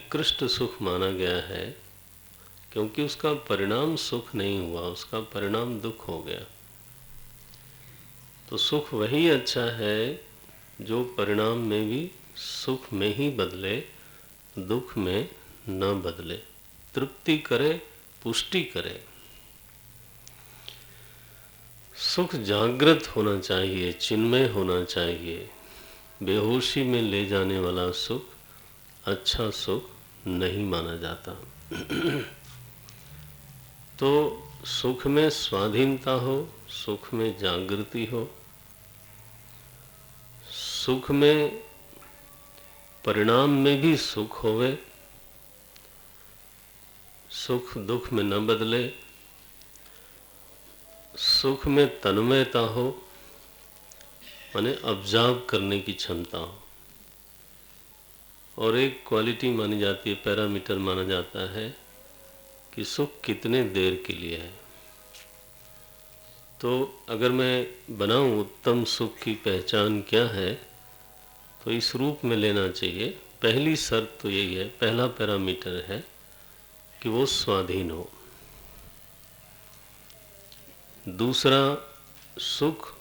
निकृष्ट सुख माना गया है, क्योंकि उसका परिणाम सुख नहीं हुआ, उसका परिणाम दुख हो गया। तो सुख वही अच्छा है जो परिणाम में भी सुख में ही बदले, दुख में न बदले, तृप्ति करे, पुष्टि करे। सुख जागृत होना चाहिए, चिन्मय होना चाहिए। बेहोशी में ले जाने वाला सुख अच्छा सुख नहीं माना जाता। तो सुख में स्वाधीनता हो, सुख में जागृति हो, सुख में परिणाम में भी सुख होवे, सुख दुख में न बदले, सुख में तन्मयता हो, माने ऑब्जर्व करने की क्षमता हो। और एक क्वालिटी मानी जाती है, पैरामीटर माना जाता है कि सुख कितने देर के लिए है। तो अगर मैं बनाऊं उत्तम सुख की पहचान क्या है, तो इस रूप में लेना चाहिए। पहली शर्त तो यही है, पहला पैरामीटर है कि वो स्वाधीन हो। दूसरा, सुख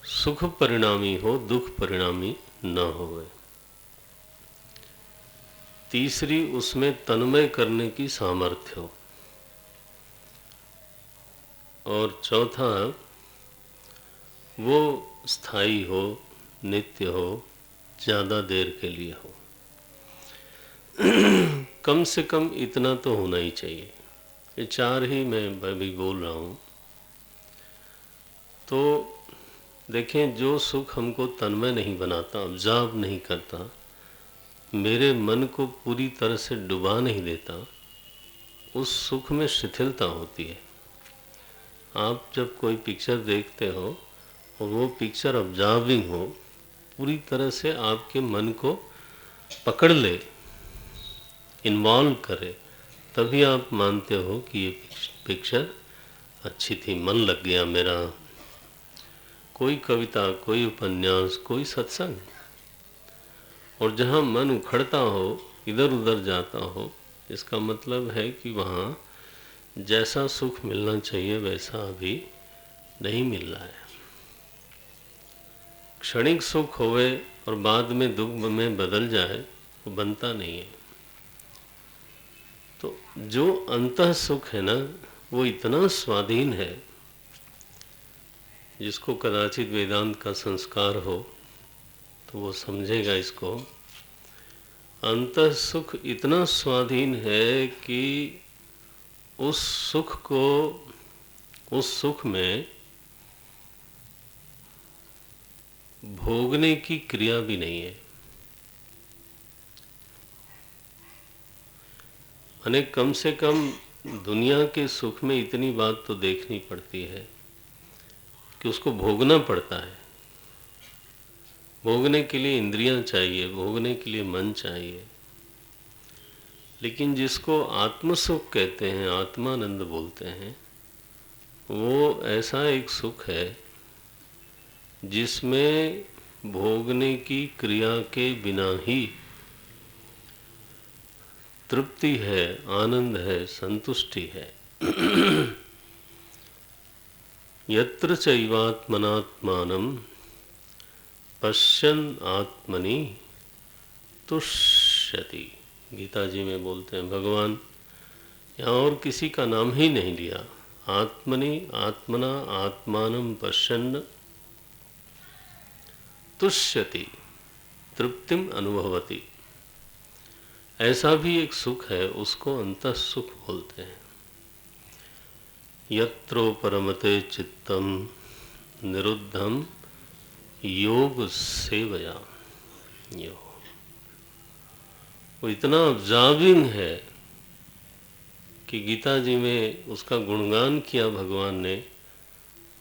सुख परिणामी हो, दुख परिणामी न होवे। तीसरी, उसमें तन्मय करने की सामर्थ्य हो। और चौथा, वो स्थायी हो, नित्य हो, ज़्यादा देर के लिए हो। कम से कम इतना तो होना ही चाहिए। ये चार ही मैं अभी बोल रहा हूँ। तो देखें, जो सुख हमको तन्मय नहीं बनाता, ऑब्जर्व नहीं करता, मेरे मन को पूरी तरह से डुबा नहीं देता, उस सुख में शिथिलता होती है। आप जब कोई पिक्चर देखते हो और वो पिक्चर ऑब्जर्विंग हो, पूरी तरह से आपके मन को पकड़ ले, इन्वॉल्व करे, तभी आप मानते हो कि ये पिक्चर अच्छी थी, मन लग गया मेरा। कोई कविता, कोई उपन्यास, कोई सत्संग, और जहाँ मन उखड़ता हो, इधर उधर जाता हो, इसका मतलब है कि वहाँ जैसा सुख मिलना चाहिए वैसा अभी नहीं मिल रहा है। क्षणिक सुख होवे और बाद में दुख में बदल जाए, वो बनता नहीं है। तो जो अंतः सुख है ना, वो इतना स्वाधीन है, जिसको कदाचित वेदांत का संस्कार हो तो वो समझेगा इसको। अंतः सुख इतना स्वाधीन है कि उस सुख को, उस सुख में भोगने की क्रिया भी नहीं है। माने कम से कम दुनिया के सुख में इतनी बात तो देखनी पड़ती है कि उसको भोगना पड़ता है। भोगने के लिए इंद्रियां चाहिए, भोगने के लिए मन चाहिए। लेकिन जिसको आत्म सुख कहते हैं, आत्मानंद बोलते हैं, वो ऐसा एक सुख है जिसमें भोगने की क्रिया के बिना ही तृप्ति है, आनंद है, संतुष्टि है। यत्र चैवात्मनात्मानं पश्यन् आत्मनि तुष्यति। गीता जी में बोलते हैं भगवान, यहाँ और किसी का नाम ही नहीं लिया। आत्मनि, आत्मना, आत्मानं पश्यन् तुष्यति, तृप्तिम अनुभवति। ऐसा भी एक सुख है, उसको अंतः सुख बोलते हैं। यत्रो परमते चित्तम निरुद्धम योग सेवया। वो इतना ऑब्जर्विंग है कि गीता जी में उसका गुणगान किया भगवान ने।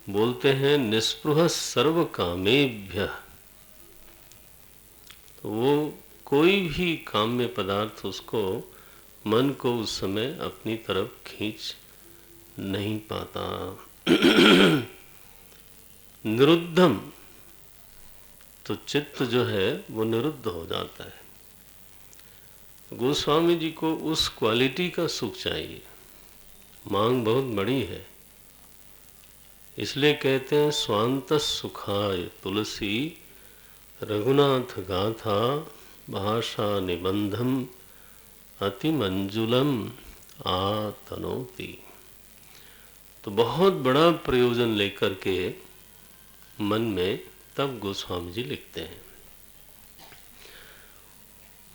बोलते हैं निस्पृह सर्व कामेभ्य। तो वो कोई भी काम्य पदार्थ उसको, मन को उस समय अपनी तरफ खींच नहीं पाता। निरुद्धम, तो चित्त जो है वो निरुद्ध हो जाता है। गोस्वामी जी को उस क्वालिटी का सुख चाहिए, मांग बहुत बड़ी है। इसलिए कहते हैं स्वांत सुखाय तुलसी रघुनाथ गाथा भाषा निबंधम अति मंजुलम आतनोति। तो बहुत बड़ा प्रयोजन लेकर के मन में तब गोस्वामी जी लिखते हैं।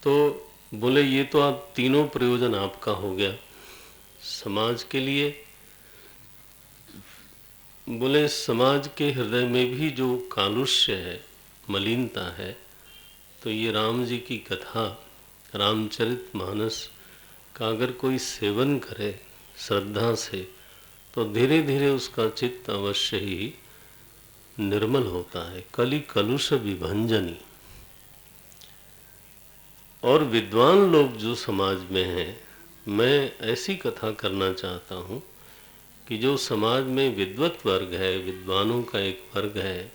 तो बोले ये तो आप तीनों प्रयोजन आपका हो गया समाज के लिए। बोले समाज के हृदय में भी जो कालुष्य है, मलिनता है, तो ये राम जी की कथा, रामचरितमानस का अगर कोई सेवन करे श्रद्धा से, तो धीरे धीरे उसका चित्त अवश्य ही निर्मल होता है। कलि कलुष विभंजनी। और विद्वान लोग जो समाज में हैं, मैं ऐसी कथा करना चाहता हूँ कि जो समाज में विद्वत वर्ग है, विद्वानों का एक वर्ग है,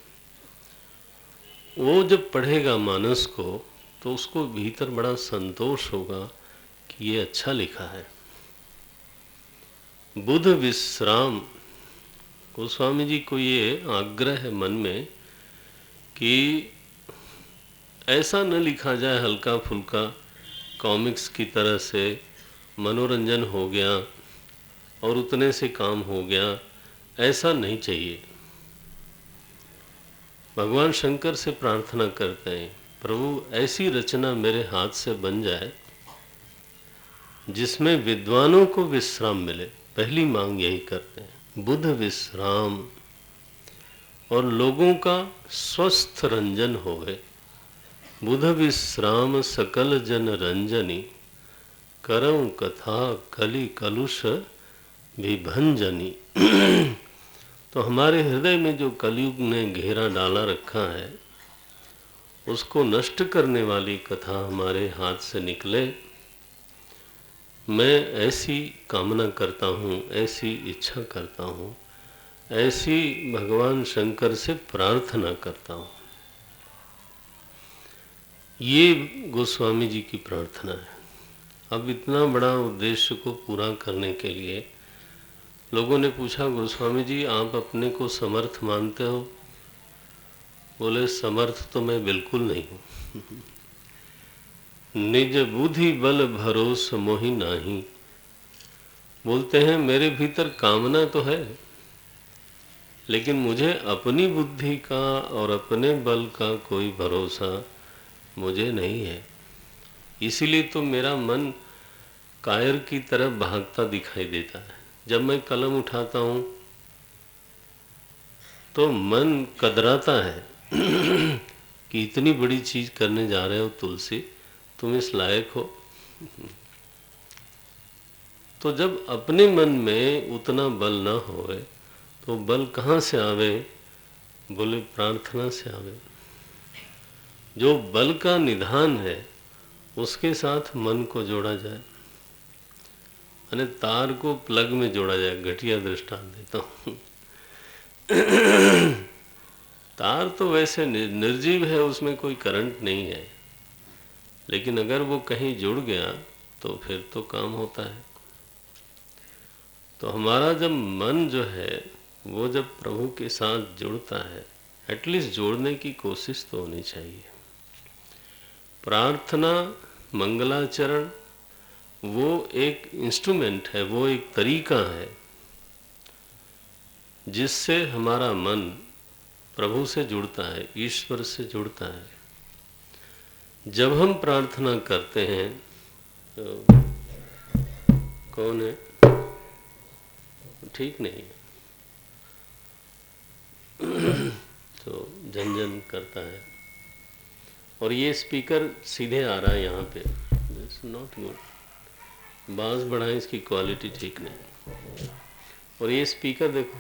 वो जब पढ़ेगा मानस को तो उसको भीतर बड़ा संतोष होगा कि ये अच्छा लिखा है। बुध विश्राम, गोस्वामी जी को ये आग्रह है मन में कि ऐसा न लिखा जाए हल्का फुल्का कॉमिक्स की तरह से, मनोरंजन हो गया और उतने से काम हो गया, ऐसा नहीं चाहिए। भगवान शंकर से प्रार्थना करते हैं, प्रभु ऐसी रचना मेरे हाथ से बन जाए जिसमें विद्वानों को विश्राम मिले। पहली मांग यही करते हैं, बुध विश्राम, और लोगों का स्वस्थ रंजन होवे। बुध विश्राम सकल जन रंजनी, करऊं कथा कलि कलुष विभंजनी। तो हमारे हृदय में जो कलयुग ने घेरा डाला रखा है, उसको नष्ट करने वाली कथा हमारे हाथ से निकले, मैं ऐसी कामना करता हूँ, ऐसी इच्छा करता हूँ, ऐसी भगवान शंकर से प्रार्थना करता हूँ। ये गोस्वामी जी की प्रार्थना है। अब इतना बड़ा उद्देश्य को पूरा करने के लिए लोगों ने पूछा, गोस्वामी जी आप अपने को समर्थ मानते हो? बोले समर्थ तो मैं बिल्कुल नहीं हूँ। निज बुद्धि बल भरोस मोहि नाही। बोलते हैं मेरे भीतर कामना तो है, लेकिन मुझे अपनी बुद्धि का और अपने बल का कोई भरोसा मुझे नहीं है। इसीलिए तो मेरा मन कायर की तरफ भागता दिखाई देता है। जब मैं कलम उठाता हूँ तो मन कतराता है कि इतनी बड़ी चीज करने जा रहे हो तुलसी, तुम इस लायक हो। तो जब अपने मन में उतना बल ना होए तो बल कहाँ से आवे? बोले प्रार्थना से आवे। जो बल का निधान है उसके साथ मन को जोड़ा जाए, यानी तार को प्लग में जोड़ा जाए। घटिया दृष्टांत देता हूँ। तार तो वैसे निर्जीव है, उसमें कोई करंट नहीं है, लेकिन अगर वो कहीं जुड़ गया तो फिर तो काम होता है। तो हमारा जब मन जो है वो जब प्रभु के साथ जुड़ता है, एटलीस्ट जोड़ने की कोशिश तो होनी चाहिए। प्रार्थना, मंगलाचरण वो एक इंस्ट्रूमेंट है, वो एक तरीका है जिससे हमारा मन प्रभु से जुड़ता है, ईश्वर से जुड़ता है। जब हम प्रार्थना करते हैं तो कौन है? ठीक नहीं है तो झंझन करता है। और ये स्पीकर सीधे आ रहा है यहाँ पे, इट्स नॉट गुड। बास बढ़ाएं, इसकी क्वालिटी ठीक नहीं। और ये स्पीकर देखो,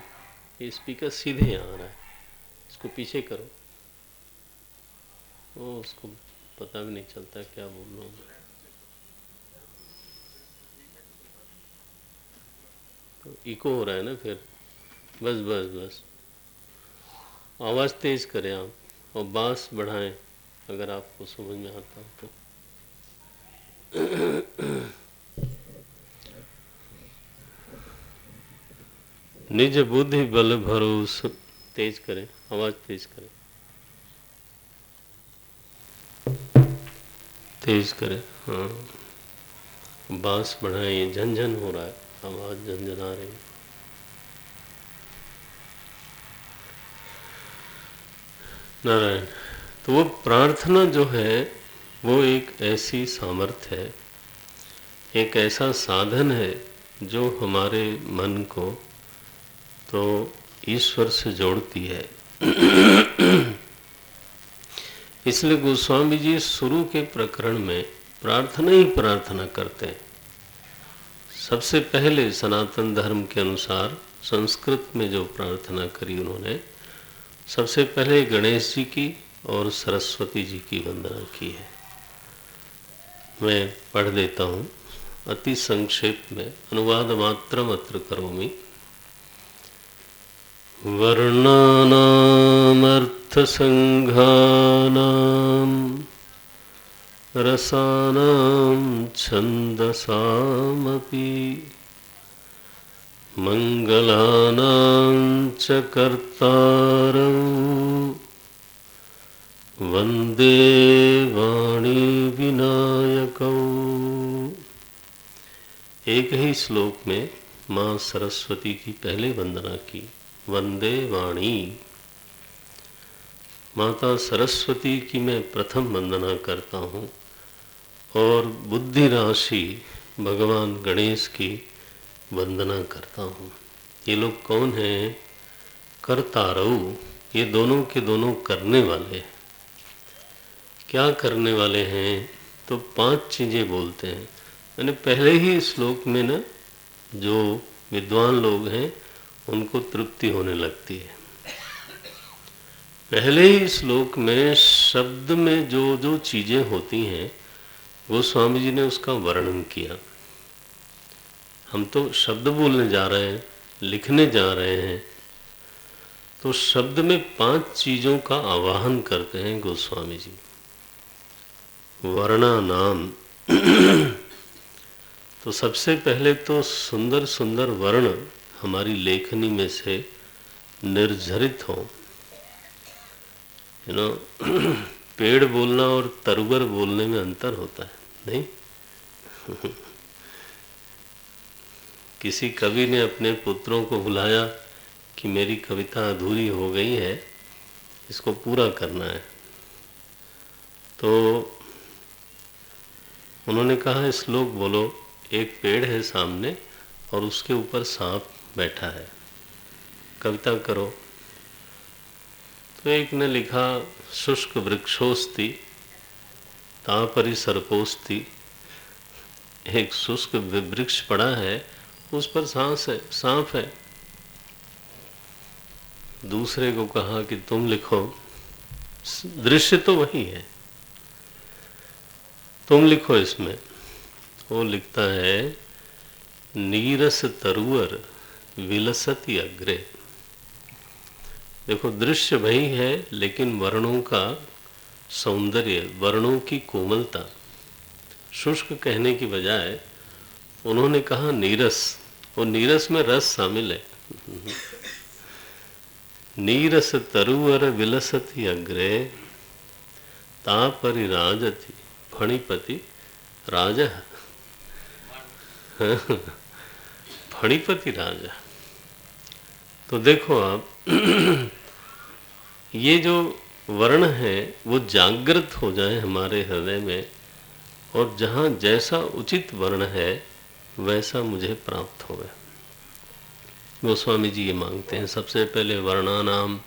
ये स्पीकर सीधे यहाँ आ रहा है, इसको पीछे करो। ओ, उसको पता भी नहीं चलता क्या बोल रहा हूँ। तो इको हो रहा है ना फिर। बस बस बस, आवाज़ तेज़ करें आप और बास बढ़ाएं अगर आपको समझ में आता हो तो। निज बुद्धि बल भरोस, तेज करें, आवाज तेज करें, तेज करें, हाँ बांस बढ़ाइए, झंझन हो रहा है, आवाज झंझन आ रही है। नारायण। तो वो प्रार्थना जो है वो एक ऐसी सामर्थ्य है, एक ऐसा साधन है जो हमारे मन को तो ईश्वर से जोड़ती है। इसलिए गोस्वामी जी शुरू के प्रकरण में प्रार्थना ही प्रार्थना करते हैं। सबसे पहले सनातन धर्म के अनुसार संस्कृत में जो प्रार्थना करी उन्होंने, सबसे पहले गणेश जी की और सरस्वती जी की वंदना की है। मैं पढ़ देता हूँ अति संक्षेप में, अनुवाद मात्रम अत्र करोमि। वर्णानामर्थसंघानां रसानां छन्दसामपि मंगलानां च कर्तारं वन्दे वाणी विनायकौ। एक ही श्लोक में माँ सरस्वती की पहले वंदना की, वंदे वाणी। माता सरस्वती की मैं प्रथम वंदना करता हूँ और बुद्धि राशि भगवान गणेश की वंदना करता हूँ। ये लोग कौन हैं? कर्तारऊ, ये दोनों के दोनों करने वाले हैं। क्या करने वाले हैं? तो 5 चीज़ें बोलते हैं। मैंने पहले ही श्लोक में ना जो विद्वान लोग हैं उनको तृप्ति होने लगती है। पहले ही श्लोक में शब्द में जो जो चीज़ें होती हैं वो स्वामी जी ने उसका वर्णन किया। हम तो शब्द बोलने जा रहे हैं, लिखने जा रहे हैं, तो शब्द में 5 चीज़ों का आवाहन करते हैं गोस्वामी जी। वर्णा नाम तो सबसे पहले तो सुंदर सुंदर वर्ण हमारी लेखनी में से निर्झरित हो। पेड़ बोलना और तरुवर बोलने में अंतर होता है, नहीं? किसी कवि ने अपने पुत्रों को बुलाया कि मेरी कविता अधूरी हो गई है, इसको पूरा करना है। तो उन्होंने कहा श्लोक बोलो, एक पेड़ है सामने और उसके ऊपर सांप बैठा है, कविता करो। तो एक ने लिखा शुष्क वृक्षोस्ति तापरि सर्पोस्ति। एक शुष्क वृक्ष पड़ा है, उस पर सांप है। दूसरे को कहा कि तुम लिखो, दृश्य तो वही है, तुम लिखो इसमें। वो लिखता है नीरस तरुवर विलसति अग्रे। देखो दृश्य वही है, लेकिन वर्णों का सौंदर्य, वर्णों की कोमलता, शुष्क कहने की बजाय उन्होंने कहा नीरस, और नीरस में रस शामिल है। नीरस तरुवर विलसति अग्रे तापरि राजति फणिपति राजा। फणिपति राजा। तो देखो आप ये जो वर्ण है वो जागृत हो जाए हमारे हृदय में, और जहाँ जैसा उचित वर्ण है वैसा मुझे प्राप्त होगा। गोस्वामी जी ये मांगते हैं सबसे पहले वर्णानाम।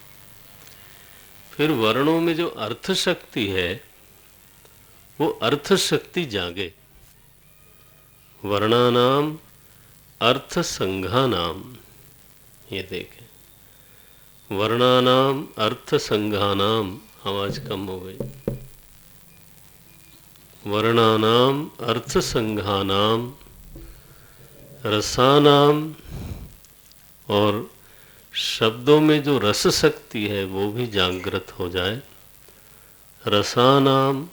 फिर वर्णों में जो अर्थ शक्ति है वो अर्थ शक्ति जागे। वर्णानाम अर्थ संघानाम, ये देखें, वर्णानाम अर्थ संघानाम, आवाज कम हो गई, वर्णानाम अर्थ संघानाम रसानाम, और शब्दों में जो रस शक्ति है वो भी जागृत हो जाए। रसानाम,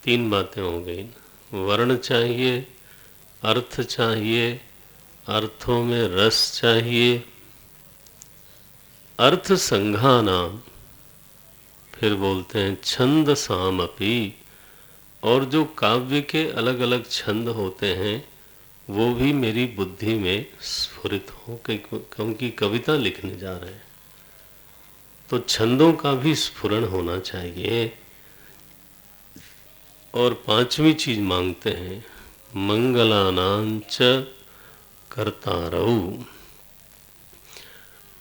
3 बातें हो गई, वर्ण चाहिए, अर्थ चाहिए, अर्थों में रस चाहिए, अर्थ संघानाम, फिर बोलते हैं छंद सामपि, और जो काव्य के अलग अलग छंद होते हैं वो भी मेरी बुद्धि में स्फुरित हो, क्योंकि कविता लिखने जा रहे हैं तो छंदों का भी स्फुरण होना चाहिए। और पांचवी चीज मांगते हैं मंगलानांच कर्तारौ,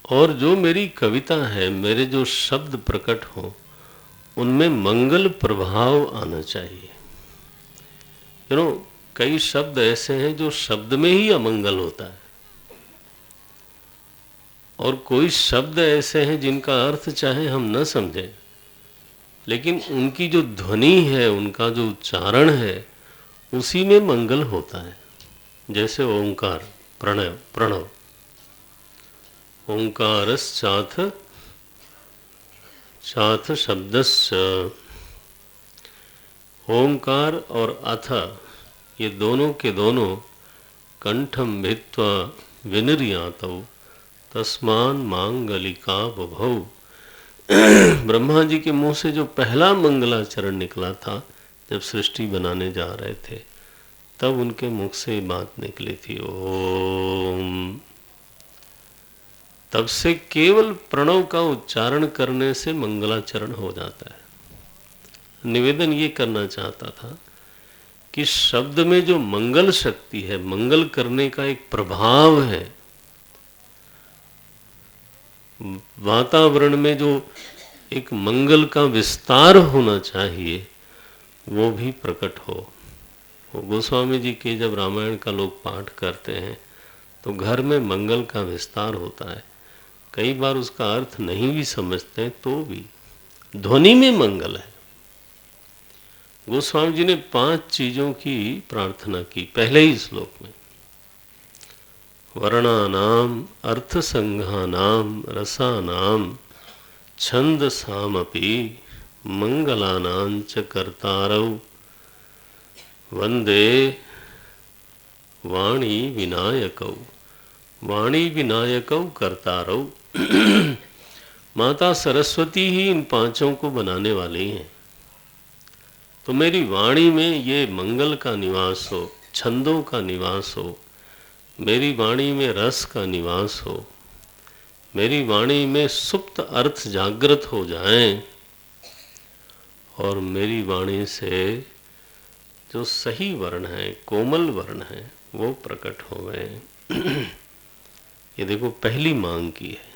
और जो मेरी कविता है, मेरे जो शब्द प्रकट हो, उनमें मंगल प्रभाव आना चाहिए। कई शब्द ऐसे हैं जो शब्द में ही अमंगल होता है, और कोई शब्द ऐसे हैं जिनका अर्थ चाहे हम न समझें, लेकिन उनकी जो ध्वनि है, उनका जो उच्चारण है, उसी में मंगल होता है। जैसे ओंकार, प्रणव, प्रणव, ओंकारश्चाथ चाथ शब्दस्य, ओंकार और अथ, ये दोनों के दोनों कंठम भित्वा विनिर्यातौ तस्मान मांगलिका बुभौ। ब्रह्मा जी के मुंह से जो पहला मंगलाचरण निकला था जब सृष्टि बनाने जा रहे थे, तब उनके मुख से बात निकली थी ओम। तब से केवल प्रणव का उच्चारण करने से मंगलाचरण हो जाता है। निवेदन ये करना चाहता था कि शब्द में जो मंगल शक्ति है, मंगल करने का एक प्रभाव है, वातावरण में जो एक मंगल का विस्तार होना चाहिए, वो भी प्रकट हो। गोस्वामी जी के जब रामायण का लोग पाठ करते हैं तो घर में मंगल का विस्तार होता है। कई बार उसका अर्थ नहीं भी समझते तो भी ध्वनि में मंगल है। गोस्वामी जी ने 5 चीजों की प्रार्थना की पहले ही श्लोक में, वर्णानाम अर्थसंघानाम रसानाम छंदसामपि मंगलानांच कर्तारौ वंदे वाणी विनायकौ। वाणी विनायकौ कर्तारौ। माता सरस्वती ही इन 5 को बनाने वाली हैं। तो मेरी वाणी में ये मंगल का निवास हो, छंदों का निवास हो, मेरी वाणी में रस का निवास हो, मेरी वाणी में सुप्त अर्थ जागृत हो जाएं, और मेरी वाणी से जो सही वर्ण है, कोमल वर्ण है, वो प्रकट हो गए। ये देखो पहली मांग की है।